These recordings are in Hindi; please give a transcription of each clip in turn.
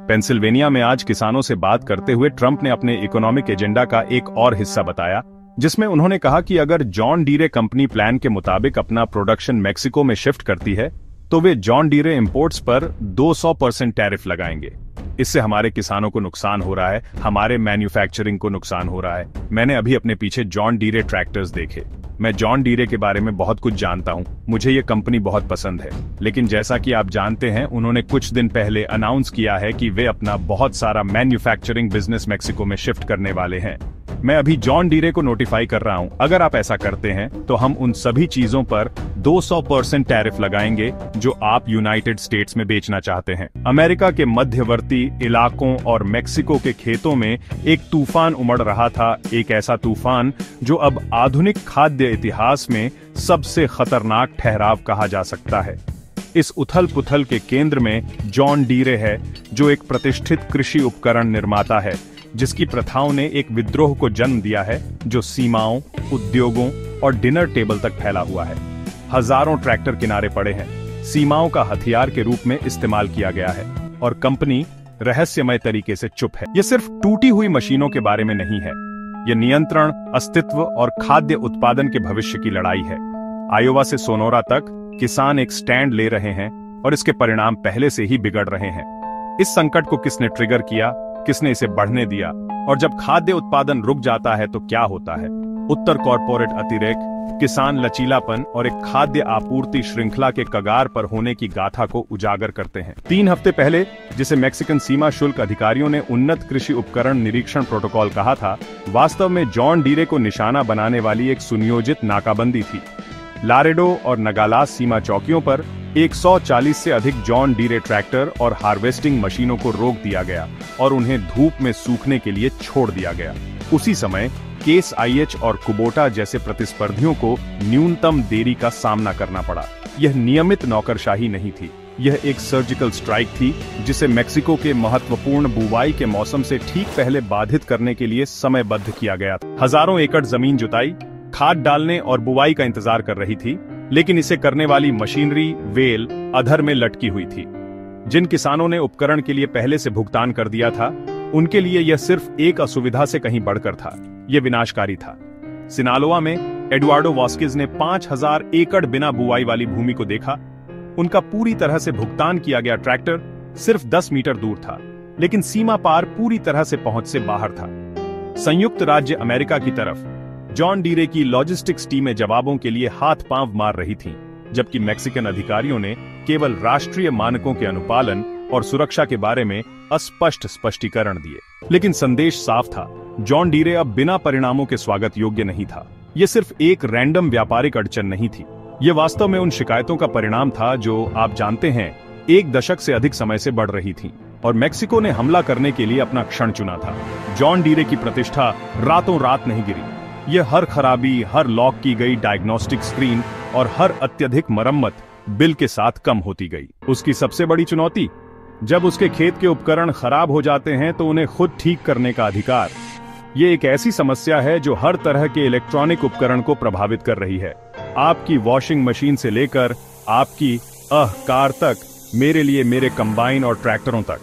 पेंसिल्वेनिया में आज किसानों से बात करते हुए ट्रंप ने अपने इकोनॉमिक एजेंडा का एक और हिस्सा बताया, जिसमें उन्होंने कहा कि अगर जॉन डीरे कंपनी प्लान के मुताबिक अपना प्रोडक्शन मेक्सिको में शिफ्ट करती है तो वे जॉन डीरे इंपोर्ट्स पर 200% टैरिफ लगाएंगे। इससे हमारे किसानों को नुकसान हो रहा है, हमारे मैन्युफैक्चरिंग को नुकसान हो रहा है। मैंने अभी अपने पीछे जॉन डीरे ट्रैक्टर्स देखे। मैं जॉन डीरे के बारे में बहुत कुछ जानता हूं, मुझे ये कंपनी बहुत पसंद है। लेकिन जैसा कि आप जानते हैं, उन्होंने कुछ दिन पहले अनाउंस किया है कि वे अपना बहुत सारा मैन्युफैक्चरिंग बिजनेस मेक्सिको में शिफ्ट करने वाले हैं। मैं अभी जॉन डीरे को नोटिफाई कर रहा हूं। अगर आप ऐसा करते हैं तो हम उन सभी चीजों पर 200% टैरिफ लगाएंगे जो आप यूनाइटेड स्टेट्स में बेचना चाहते हैं। अमेरिका के मध्यवर्ती इलाकों और मेक्सिको के खेतों में एक तूफान उमड़ रहा था, एक ऐसा तूफान जो अब आधुनिक खाद्य इतिहास में सबसे खतरनाक ठहराव कहा जा सकता है। इस उथल पुथल के केंद्र में जॉन डीरे है, जो एक प्रतिष्ठित कृषि उपकरण निर्माता है, जिसकी प्रथाओं ने एक विद्रोह को जन्म दिया है जो सीमाओं, उद्योगों और डिनर टेबल तक फैला हुआ है। हजारों ट्रैक्टर किनारे पड़े हैं, सीमाओं का हथियार के रूप में इस्तेमाल किया गया है, और कंपनी रहस्यमय तरीके से चुप है। यह सिर्फ टूटी हुई मशीनों के बारे में नहीं है, यह नियंत्रण, अस्तित्व और खाद्य उत्पादन के भविष्य की लड़ाई है। आयोवा से सोनोरा तक किसान एक स्टैंड ले रहे हैं और इसके परिणाम पहले से ही बिगड़ रहे हैं। इस संकट को किसने ट्रिगर किया, किसने इसे बढ़ने दिया, और जब खाद्य उत्पादन रुक जाता है तो क्या होता है? उत्तर कॉर्पोरेट अतिरेक, किसान लचीलापन और एक खाद्य आपूर्ति श्रृंखला के कगार पर होने की गाथा को उजागर करते हैं। 3 हफ्ते पहले, जिसे मैक्सिकन सीमा शुल्क अधिकारियों ने उन्नत कृषि उपकरण निरीक्षण प्रोटोकॉल कहा था, वास्तव में जॉन डीरे को निशाना बनाने वाली एक सुनियोजित नाकाबंदी थी। लारेडो और नगालास सीमा चौकियों पर 140 से अधिक जॉन डीरे ट्रैक्टर और हार्वेस्टिंग मशीनों को रोक दिया गया और उन्हें धूप में सूखने के लिए छोड़ दिया गया। उसी समय केस आईएच और कुबोटा जैसे प्रतिस्पर्धियों को न्यूनतम देरी का सामना करना पड़ा। यह नियमित नौकरशाही नहीं थी, यह एक सर्जिकल स्ट्राइक थी, जिसे मेक्सिको के महत्वपूर्ण बुवाई के मौसम से ठीक पहले बाधित करने के लिए समयबद्ध किया गया था। हजारों एकड़ जमीन जुताई, खाद डालने और बुवाई का इंतजार कर रही थी, लेकिन इसे करने वाली मशीनरी वेल अधर में लटकी हुई थी। जिन किसानों ने उपकरण के लिए पहले से भुगतान कर दिया था, उनके लिए यह सिर्फ एक असुविधा से कहीं बढ़कर था, यह विनाशकारी था। सिनालोआ में एडुआर्डो वास्किज ने 5000 एकड़ बिना बुआई वाली भूमि को देखा। उनका पूरी तरह से भुगतान किया गया ट्रैक्टर सिर्फ 10 मीटर दूर था, लेकिन सीमा पार पूरी तरह से पहुंच से बाहर था। संयुक्त राज्य अमेरिका की तरफ जॉन डीरे की लॉजिस्टिक्स टीमें जवाबों के लिए हाथ पांव मार रही थीं, जबकि मैक्सिकन अधिकारियों ने केवल राष्ट्रीय मानकों के अनुपालन और सुरक्षा के बारे में अस्पष्ट स्पष्टीकरण दिए। लेकिन संदेश साफ था, जॉन डीरे अब बिना परिणामों के स्वागत योग्य नहीं था। यह सिर्फ एक रैंडम व्यापारिक अड़चन नहीं थी, यह वास्तव में उन शिकायतों का परिणाम था जो आप जानते हैं 1 दशक से अधिक समय से बढ़ रही थी, और मेक्सिको ने हमला करने के लिए अपना क्षण चुना था। जॉन डीरे की प्रतिष्ठा रातों रात नहीं गिरी। यह हर खराबी, हर लॉक की गई डायग्नोस्टिक स्क्रीन और हर अत्यधिक मरम्मत बिल के साथ कम होती गई। उसकी सबसे बड़ी चुनौती, जब उसके खेत के उपकरण खराब हो जाते हैं तो उन्हें खुद ठीक करने का अधिकार। ये एक ऐसी समस्या है जो हर तरह के इलेक्ट्रॉनिक उपकरण को प्रभावित कर रही है, आपकी वॉशिंग मशीन से लेकर आपकी कार तक, मेरे लिए मेरे कंबाइन और ट्रैक्टरों तक।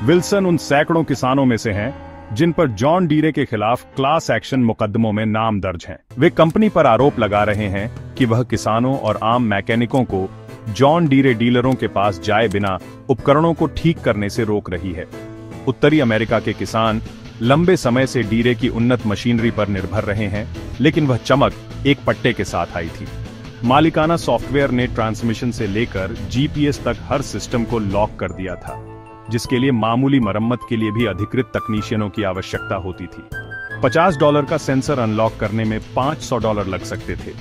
विल्सन उन सैकड़ों किसानों में से हैं जिन पर जॉन डीरे के खिलाफ क्लास एक्शन मुकदमों में नाम दर्ज हैं। वे कंपनी पर आरोप लगा रहे हैं कि वह किसानों और आम मैकेनिकों को जॉन डीरे डीलरों के पास जाए बिना उपकरणों को ठीक करने से रोक रही है। उत्तरी अमेरिका के किसान लंबे समय से डीरे की उन्नत मशीनरी पर निर्भर रहे हैं, लेकिन वह चमक एक पट्टे के साथ आई थी। मालिकाना सॉफ्टवेयर ने ट्रांसमिशन से लेकर जीपीएस तक हर सिस्टम को लॉक कर दिया था, जिसके लिए मामूली मरम्मत के लिए भी अधिकृत तकनीशियनों की आवश्यकता होती थी। $50 का सेंसर अनलॉक करने में $500 लग सकते थे।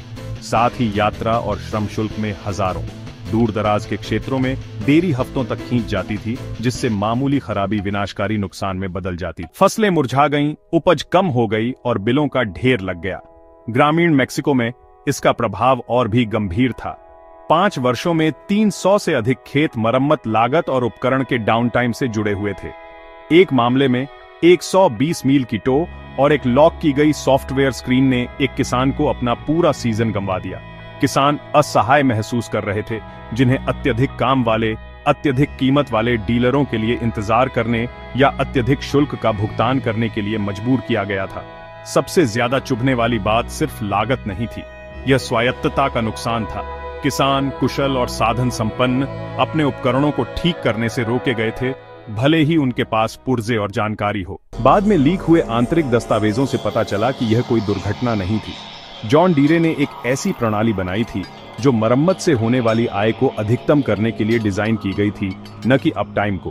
साथ ही यात्रा और श्रम शुल्क में हजारों। दूर दराज के क्षेत्रों में देरी हफ्तों तक खींच जाती थी, जिससे मामूली खराबी विनाशकारी नुकसान में बदल जाती। फसलें मुरझा गईं, उपज कम हो गई और बिलों का ढेर लग गया। ग्रामीण मेक्सिको में इसका प्रभाव और भी गंभीर था। 5 वर्षों में 300 से अधिक खेत मरम्मत लागत और उपकरण के डाउनटाइम से जुड़े हुए थे। एक मामले में 120 मील की टो और एक लॉक की गई सॉफ्टवेयर स्क्रीन ने एक किसान को अपना पूरा सीजन गंवा दिया। किसान असहाय महसूस कर रहे थे, जिन्हें अत्यधिक काम वाले अत्यधिक कीमत वाले डीलरों के लिए इंतजार करने या अत्यधिक शुल्क का भुगतान करने के लिए मजबूर किया गया था। सबसे ज्यादा चुभने वाली बात सिर्फ लागत नहीं थी, यह स्वायत्तता का नुकसान था। किसान कुशल और साधन संपन्न अपने उपकरणों को ठीक करने से रोके गए थे, भले ही उनके पास पुर्जे और जानकारी हो। बाद में लीक हुए आंतरिक दस्तावेजों से पता चला कि यह कोई दुर्घटना नहीं थी। जॉन डीरे ने एक ऐसी प्रणाली बनाई थी जो मरम्मत से होने वाली आय को अधिकतम करने के लिए डिजाइन की गई थी, न कि अपटाइम को।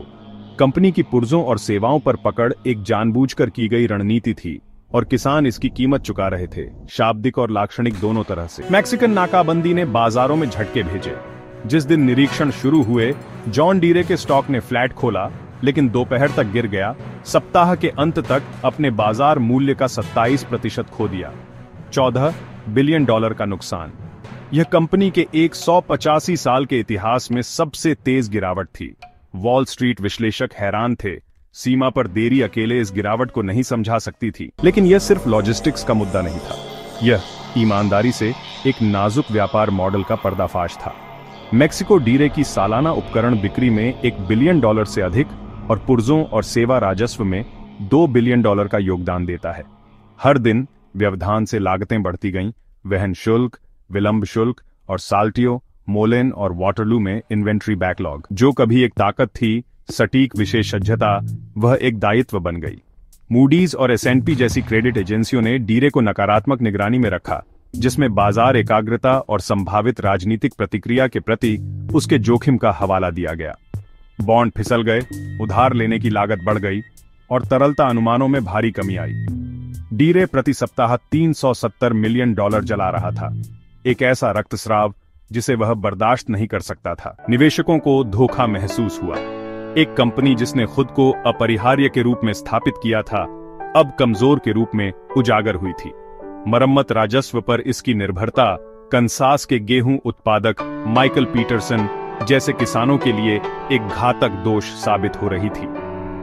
कंपनी की पुर्जों और सेवाओं पर पकड़ एक जानबूझकर की गई रणनीति थी और किसान इसकी कीमत चुका रहे थे, शाब्दिक और लाक्षणिक दोनों तरह से। मैक्सिकन नाकाबंदी ने बाजारों में झटके भेजे। जिस दिन निरीक्षण शुरू हुए, जॉन डीरे के स्टॉक ने फ्लैट खोला, लेकिन दोपहर तक गिर गया। सप्ताह के अंत तक अपने बाजार मूल्य का 27% खो दिया। $14 बिलियन का नुकसान। यह कंपनी के 185 साल के इतिहास में सबसे तेज गिरावट थी। वॉल स्ट्रीट विश्लेषक हैरान थे। सीमा पर देरी अकेले इस गिरावट को नहीं समझा सकती थी। लेकिन यह सिर्फ लॉजिस्टिक्स का मुद्दा नहीं था, यह ईमानदारी से एक नाजुक व्यापार मॉडल का पर्दाफाश था। मेक्सिको डीरे की सालाना उपकरण बिक्री में $1 बिलियन से अधिक और पुर्जों और सेवा राजस्व में $2 बिलियन का योगदान देता है। हर दिन व्यवधान से लागतें बढ़ती गईं, वहन शुल्क, विलंब शुल्क और साल्टियो, मोलेन और वाटरलू में इन्वेंट्री बैकलॉग। जो कभी एक ताकत थी, सटीक विशेषज्ञता, वह एक दायित्व बन गई। मूडीज और S&P जैसी क्रेडिट एजेंसियों ने डीरे को नकारात्मक निगरानी में रखा, जिसमें बाजार एकाग्रता और संभावित राजनीतिक प्रतिक्रिया के प्रति उसके जोखिम का हवाला दिया गया। बॉन्ड फिसल गए, उधार लेने की लागत बढ़ गई और तरलता अनुमानों में भारी कमी आई। डीरे प्रति सप्ताह $370 मिलियन जला रहा था, एक ऐसा रक्तस्राव जिसे वह बर्दाश्त नहीं कर सकता था। निवेशकों को धोखा महसूस हुआ। एक कंपनी जिसने खुद को अपरिहार्य के रूप में स्थापित किया था, अब कमजोर के रूप में उजागर हुई थी। मरम्मत राजस्व पर इसकी निर्भरता कंसास के गेहूं उत्पादक माइकल पीटरसन जैसे किसानों के लिए एक घातक दोष साबित हो रही थी।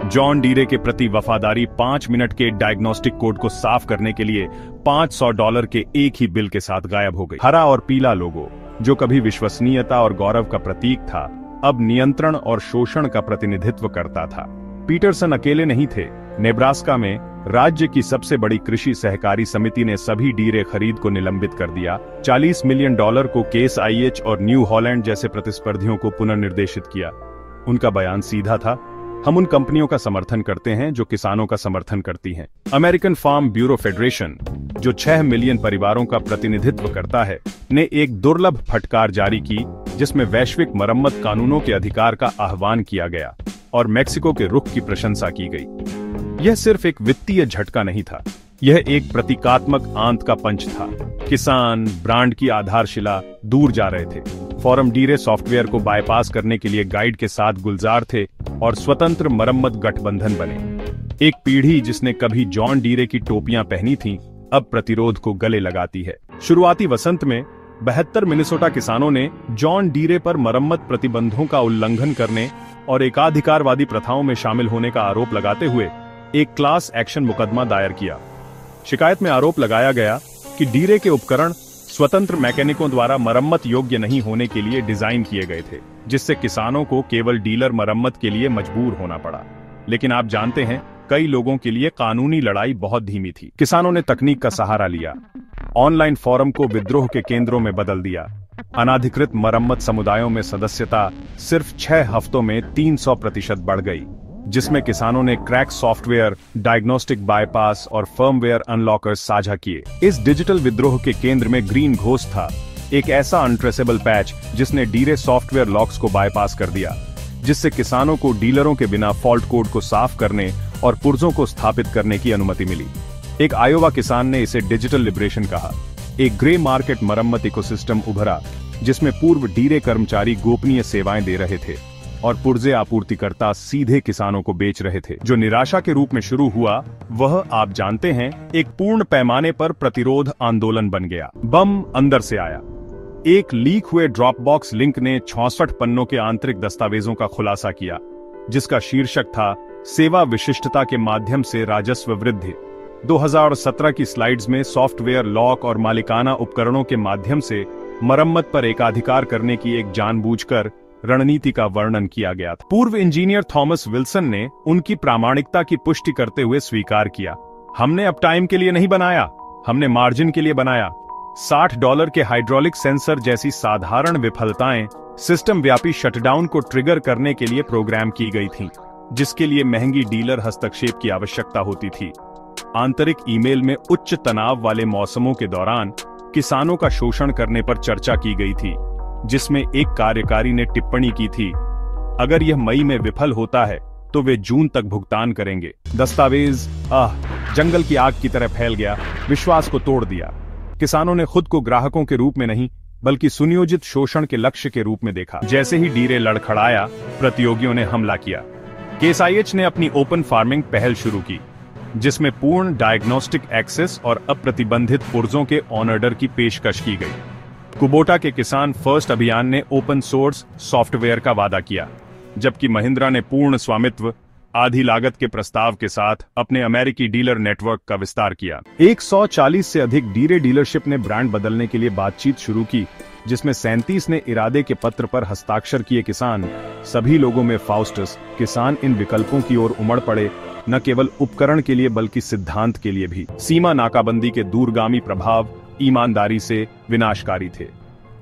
जॉन डीरे के प्रति वफादारी 5 मिनट के डायग्नोस्टिक कोड को साफ करने के लिए $500 के एक ही बिल के साथ गायब हो गई। हरा और पीला लोगो, जो कभी विश्वसनीयता और गौरव का प्रतीक था, अब नियंत्रण और शोषण का प्रतिनिधित्व करता था। पीटरसन अकेले नहीं थे। नेब्रास्का में राज्य की सबसे बड़ी कृषि सहकारी समिति ने सभी डीरे खरीद को निलंबित कर दिया। $40 मिलियन को केस IH और न्यू हॉलैंड जैसे प्रतिस्पर्धियों को पुनर्निर्देशित किया। उनका बयान सीधा था, हम उन कंपनियों का समर्थन करते हैं जो किसानों का समर्थन करती हैं। अमेरिकन फार्म ब्यूरो फेडरेशन, जो 6 मिलियन परिवारों का प्रतिनिधित्व करता है, ने एक दुर्लभ फटकार जारी की, जिसमें वैश्विक मरम्मत कानूनों के अधिकार का आह्वान किया गया और मेक्सिको के रुख की प्रशंसा की गई। यह सिर्फ एक वित्तीय झटका नहीं था, यह एक प्रतीकात्मक आंत का पंच था। किसान, ब्रांड की आधारशिला दूर जा रहे थे। फॉरम डीरे सॉफ्टवेयर को बाईपास करने के लिए गाइड के साथ गुलजार थे और स्वतंत्र मरम्मत गठबंधन बने। एक पीढ़ी जिसने कभी जॉन डीरे की टोपियां पहनी थीं, अब प्रतिरोध को गले लगाती है। शुरुआती वसंत में 72 मिनेसोटा किसानों ने जॉन डीरे पर मरम्मत प्रतिबंधों का उल्लंघन करने और एकाधिकारवादी प्रथाओं में शामिल होने का आरोप लगाते हुए एक क्लास एक्शन मुकदमा दायर किया। शिकायत में आरोप लगाया गया कि डीरे के उपकरण स्वतंत्र मैकेनिकों द्वारा मरम्मत योग्य नहीं होने के लिए डिजाइन किए गए थे, जिससे किसानों को केवल डीलर मरम्मत के लिए मजबूर होना पड़ा। लेकिन आप जानते हैं, कई लोगों के लिए कानूनी लड़ाई बहुत धीमी थी। किसानों ने तकनीक का सहारा लिया, ऑनलाइन फोरम को विद्रोह के केंद्रों में बदल दिया। अनाधिकृत मरम्मत समुदायों में सदस्यता सिर्फ 6 हफ्तों में 300% बढ़ गई, जिसमें किसानों ने क्रैक सॉफ्टवेयर, डायग्नोस्टिक बाईपास और फर्मवेयर अनलॉकर्स साझा किए। इस डिजिटल विद्रोह के केंद्र में ग्रीन घोस्ट था, एक ऐसा अनट्रेसेबल पैच जिसने डीरे सॉफ्टवेयर लॉक्स को बाईपास कर दिया, जिससे किसानों को डीलरों के बिना फॉल्ट कोड को साफ करने और पुर्जों को स्थापित करने की अनुमति मिली। एक आयोवा किसान ने इसे डिजिटल लिबरेशन कहा। एक ग्रे मार्केट मरम्मत इकोसिस्टम उभरा, जिसमें पूर्व डीरे कर्मचारी गोपनीय सेवाएं दे रहे थे और पुर्जे आपूर्तिकर्ता सीधे किसानों को बेच रहे थे। जो निराशा के रूप में शुरू हुआ, वह आप जानते हैं, एक पूर्ण पैमाने पर प्रतिरोध आंदोलन बन गया। बम अंदर से आया। एक लीक हुए ड्रॉपबॉक्स लिंक ने 66 पन्नों के आंतरिक दस्तावेजों का खुलासा किया, जिसका शीर्षक था सेवा विशिष्टता के माध्यम से राजस्व वृद्धि। 2017 की स्लाइड्स में सॉफ्टवेयर लॉक और मालिकाना उपकरणों के माध्यम से मरम्मत पर एकाधिकार करने की एक जानबूझकर रणनीति का वर्णन किया गया था। पूर्व इंजीनियर थॉमस विल्सन ने उनकी प्रामाणिकता की पुष्टि करते हुए स्वीकार किया, हमने अप टाइम के लिए नहीं बनाया, हमने मार्जिन के लिए बनाया। $60 के हाइड्रोलिक सेंसर जैसी साधारण विफलताएं सिस्टम व्यापी शटडाउन को ट्रिगर करने के लिए प्रोग्राम की गई थीं, जिसके लिए महंगी डीलर हस्तक्षेप की आवश्यकता होती थी। आंतरिक ईमेल में उच्च तनाव वाले मौसमों के दौरान किसानों का शोषण करने पर चर्चा की गई थी, जिसमें एक कार्यकारी ने टिप्पणी की थी, अगर यह मई में विफल होता है तो वे जून तक भुगतान करेंगे। दस्तावेज जंगल की आग की तरह फैल गया, विश्वास को तोड़ दिया। किसानों ने खुद को ग्राहकों के रूप में नहीं बल्कि सुनियोजित शोषण के लक्ष्य के रूप में देखा। जैसे ही डीरे लड़खड़ाया, प्रतियोगियों ने हमला किया। केस IH ने अपनी ओपन फार्मिंग पहल शुरू की, जिसमें पूर्ण डायग्नोस्टिक एक्सेस और अप्रतिबंधित पुर्जों के ऑन ऑर्डर की पेशकश की गई। कुबोटा के किसान फर्स्ट अभियान ने ओपन सोर्स सॉफ्टवेयर का वादा किया, जबकि महिंद्रा ने पूर्ण स्वामित्व आधी लागत के प्रस्ताव के साथ अपने अमेरिकी डीलर नेटवर्क का विस्तार किया। 140 से अधिक डीरे डीलरशिप ने ब्रांड बदलने के लिए बातचीत शुरू की, जिसमें 37 ने इरादे के पत्र पर हस्ताक्षर किए। किसान सभी लोगों में फाउस्टस, किसान इन विकल्पों की ओर उमड़ पड़े, न केवल उपकरण के लिए बल्कि सिद्धांत के लिए भी। सीमा नाकाबंदी के दूरगामी प्रभाव ईमानदारी से विनाशकारी थे।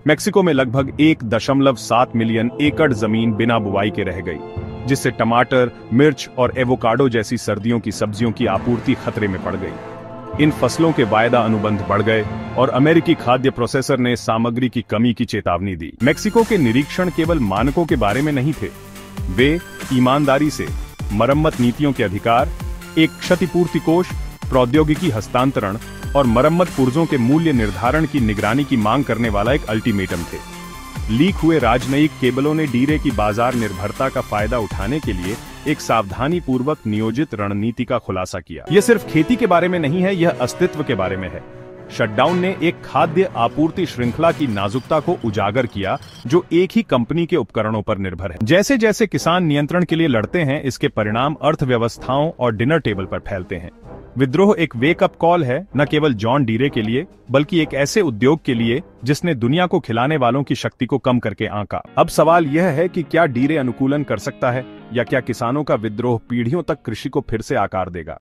मेक्सिको में लगभग 1.7 मिलियन एकड़ जमीन बिना बुवाई के रह गई, जिससे टमाटर, मिर्च और एवोकाडो जैसी सर्दियों की सब्जियों की आपूर्ति खतरे में पड़ गई। इन फसलों के वायदा अनुबंध बढ़ गए और अमेरिकी खाद्य प्रोसेसर ने सामग्री की कमी की चेतावनी दी। मेक्सिको के निरीक्षण केवल मानकों के बारे में नहीं थे, वे ईमानदारी से मरम्मत नीतियों के अधिकार, एक क्षतिपूर्ति कोष, प्रौद्योगिकी हस्तांतरण और मरम्मत पुर्जों के मूल्य निर्धारण की निगरानी की मांग करने वाला एक अल्टीमेटम थे। लीक हुए राजनयिक केबलों ने डीरे की बाजार निर्भरता का फायदा उठाने के लिए एक सावधानी पूर्वक नियोजित रणनीति का खुलासा किया। यह सिर्फ खेती के बारे में नहीं है, यह अस्तित्व के बारे में है। शटडाउन ने एक खाद्य आपूर्ति श्रृंखला की नाजुकता को उजागर किया, जो एक ही कंपनी के उपकरणों पर निर्भर है। जैसे जैसे किसान नियंत्रण के लिए लड़ते हैं, इसके परिणाम अर्थव्यवस्थाओं और डिनर टेबल पर फैलते हैं। विद्रोह एक वेकअप कॉल है, न केवल जॉन डीरे के लिए बल्कि एक ऐसे उद्योग के लिए जिसने दुनिया को खिलाने वालों की शक्ति को कम करके आंका। अब सवाल यह है कि क्या डीरे अनुकूलन कर सकता है, या क्या किसानों का विद्रोह पीढ़ियों तक कृषि को फिर से आकार देगा।